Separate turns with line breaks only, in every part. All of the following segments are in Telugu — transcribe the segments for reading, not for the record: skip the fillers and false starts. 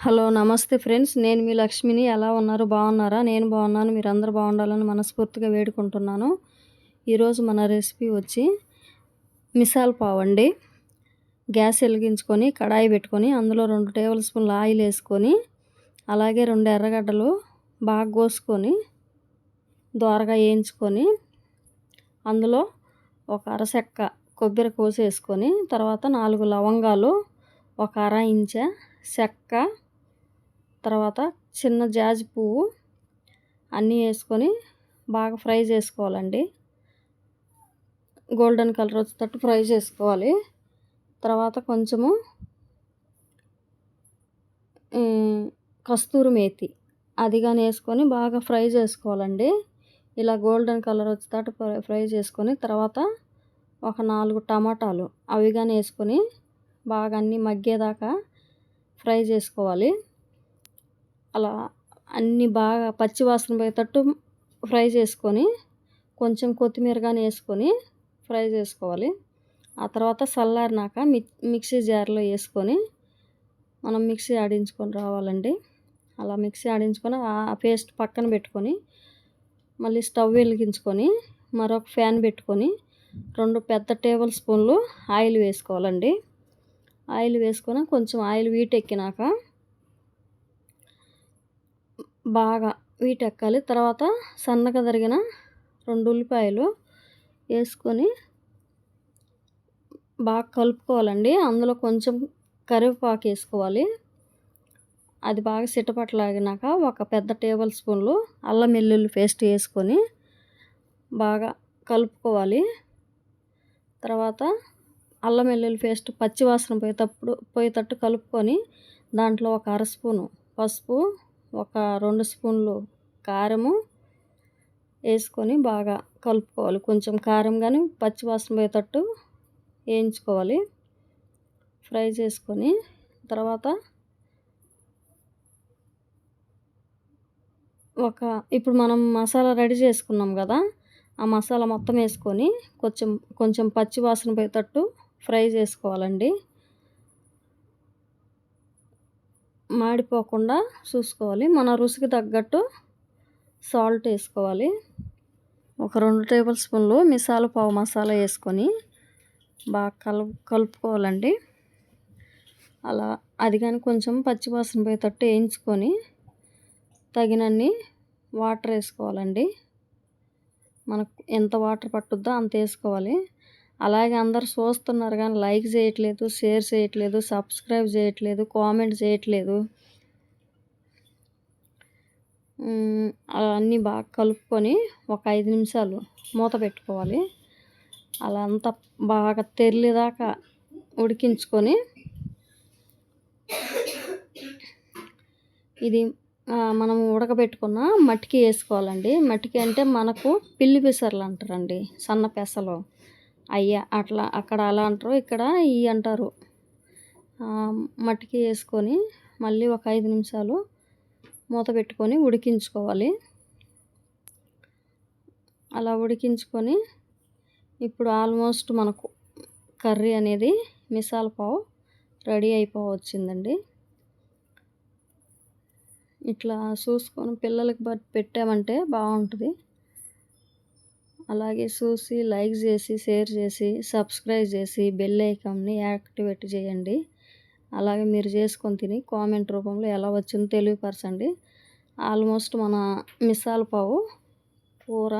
హలో నమస్తే ఫ్రెండ్స్, నేను మీ లక్ష్మిని. ఎలా ఉన్నారు? బాగున్నారా? నేను బాగున్నాను. మీరందరూ బాగుండాలని మనస్ఫూర్తిగా వేడుకుంటున్నాను. ఈరోజు మన రెసిపీ వచ్చి మిసాల్ పావ్ అండి. గ్యాస్ వెలిగించుకొని కడాయి పెట్టుకొని అందులో 2 టేబుల్ స్పూన్ల ఆయిల్ వేసుకొని, అలాగే 2 ఎర్రగడ్డలు బాగా కోసుకొని దోరగా వేయించుకొని, అందులో ఒక అరచెక్క కొబ్బరి కోసేసుకొని, తర్వాత 4 లవంగాలు, ఒక అర ఇంచ చెక్క, తర్వాత చిన్న జాజి పువ్వు అన్నీ వేసుకొని బాగా ఫ్రై చేసుకోవాలండి. గోల్డెన్ కలర్ వచ్చేటట్టు ఫ్రై చేసుకోవాలి. తర్వాత కొంచెము కస్తూరి మేతి అది కానీ వేసుకొని బాగా ఫ్రై చేసుకోవాలండి. ఇలా గోల్డెన్ కలర్ వచ్చేటట్టు ఫ్రై చేసుకొని, తర్వాత ఒక 4 టమాటాలు అవి కానీ వేసుకొని బాగా అన్నీ మగ్గేదాకా ఫ్రై చేసుకోవాలి. అలా అన్నీ బాగా పచ్చి వాసన పోయేటట్టు ఫ్రై చేసుకొని, కొంచెం కొత్తిమీర కానీ వేసుకొని ఫ్రై చేసుకోవాలి. ఆ తర్వాత చల్లారినాక మిక్సీ జార్లో వేసుకొని మనం మిక్సీ ఆడించుకొని రావాలండి. అలా మిక్సీ ఆడించుకొని ఆ పేస్ట్ పక్కన పెట్టుకొని, మళ్ళీ స్టవ్ వెలిగించుకొని మరొక ఫ్యాన్ పెట్టుకొని 2 పెద్ద టేబుల్ స్పూన్లు ఆయిల్ వేసుకోవాలండి. ఆయిల్ వేసుకొని కొంచెం ఆయిల్ వీటెక్కినాక బాగా వీటెక్కాలి. తర్వాత సన్నగా తరిగిన 2 ఉల్లిపాయలు వేసుకొని బాగా కలుపుకోవాలండి. అందులో కొంచెం కరివేపాకు వేసుకోవాలి. అది బాగా చిటపటలాగినాక ఒక పెద్ద టేబుల్ స్పూన్లు అల్లం వెల్లుల్లి పేస్ట్ వేసుకొని బాగా కలుపుకోవాలి. తర్వాత అల్లం వెల్లుల్లి పేస్ట్ పచ్చి వాసన పోయేటట్టు కలుపుకొని, దాంట్లో ఒక అర స్పూను పసుపు, ఒక 2 స్పూన్లు కారము వేసుకొని బాగా కలుపుకోవాలి. కొంచెం కారం కానీ పచ్చి వాసన పోయేటట్టు వేయించుకోవాలి, ఫ్రై చేసుకొని. తర్వాత ఇప్పుడు మనం మసాలా రెడీ చేసుకున్నాం కదా, ఆ మసాలా మొత్తం వేసుకొని కొంచెం పచ్చి వాసన పోయేటట్టు ఫ్రై చేసుకోవాలండి. మాడిపోకుండా చూసుకోవాలి. మన రుచికి తగ్గట్టు సాల్ట్ వేసుకోవాలి. ఒక 2 టేబుల్ స్పూన్లు మిసాల్ పావు మసాలా వేసుకొని బాగా కలుపుకోవాలండి. అలా అది కానీ కొంచెం పచ్చివాసన పోయేటట్టు వేయించుకొని తగినన్ని వాటర్ వేసుకోవాలండి. మనకు ఎంత వాటర్ పట్టుద్దో అంత వేసుకోవాలి. అలాగే అందరు చూస్తున్నారు కానీ లైక్ చేయట్లేదు, షేర్ చేయట్లేదు, సబ్స్క్రైబ్ చేయట్లేదు, కామెంట్ చేయట్లేదు. అన్నీ బాగా కలుపుకొని ఒక 5 నిమిషాలు మూత పెట్టుకోవాలి. అలా అంతా బాగా తెరిలేదాకా ఉడికించుకొని, ఇది మనం ఉడకబెట్టుకున్న మట్టికి వేసుకోవాలండి. మట్టికి అంటే మనకు పిల్లి పెసర్లు అంటారండి, సన్న పెసలు. అయ్యా అక్కడ అలా అంటారు, ఇక్కడ ఇవి అంటారు. మట్టికి వేసుకొని మళ్ళీ ఒక 5 నిమిషాలు మూత పెట్టుకొని ఉడికించుకోవాలి. అలా ఉడికించుకొని ఇప్పుడు ఆల్మోస్ట్ మనకు కర్రీ అనేది మిసాల్ పావ్ రెడీ అయిపోవచ్చిందండి. ఇట్లా చూసుకొని పిల్లలకి పెట్టామంటే బాగుంటుంది. అలాగే చూసి లైక్ చేసి, షేర్ చేసి, సబ్స్క్రైబ్ చేసి బెల్ ఐకాన్ని యాక్టివేట్ చేయండి. అలాగే మీరు చేసుకొని తిని కామెంట్ రూపంలో ఎలా వచ్చిందో తెలియపరచండి. ఆల్మోస్ట్ మన మిసాల్ పావు కూర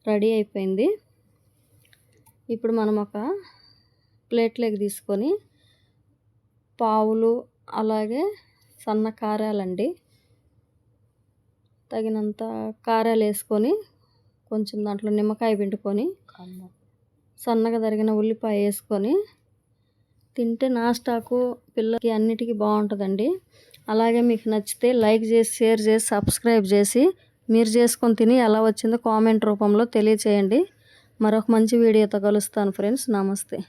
రెడీ అయిపోయింది. ఇప్పుడు మనం ఒక ప్లేట్లోకి తీసుకొని పావులు, అలాగే సన్న కారాలండి, తగినంత కారాలు వేసుకొని, కొంచెం దాంట్లో నిమ్మకాయ పిండుకొని, సన్నగా తరిగిన ఉల్లిపాయ వేసుకొని తింటే నాస్టాకు పిల్లలకి అన్నిటికీ బాగుంటుందండి. అలాగే మీకు నచ్చితే లైక్ చేసి, షేర్ చేసి, సబ్స్క్రైబ్ చేసి మీరు చేసుకొని తిని ఎలా వచ్చిందో కామెంట్ రూపంలో తెలియచేయండి. మరొక మంచి వీడియోతో కలుస్తాను ఫ్రెండ్స్. నమస్తే.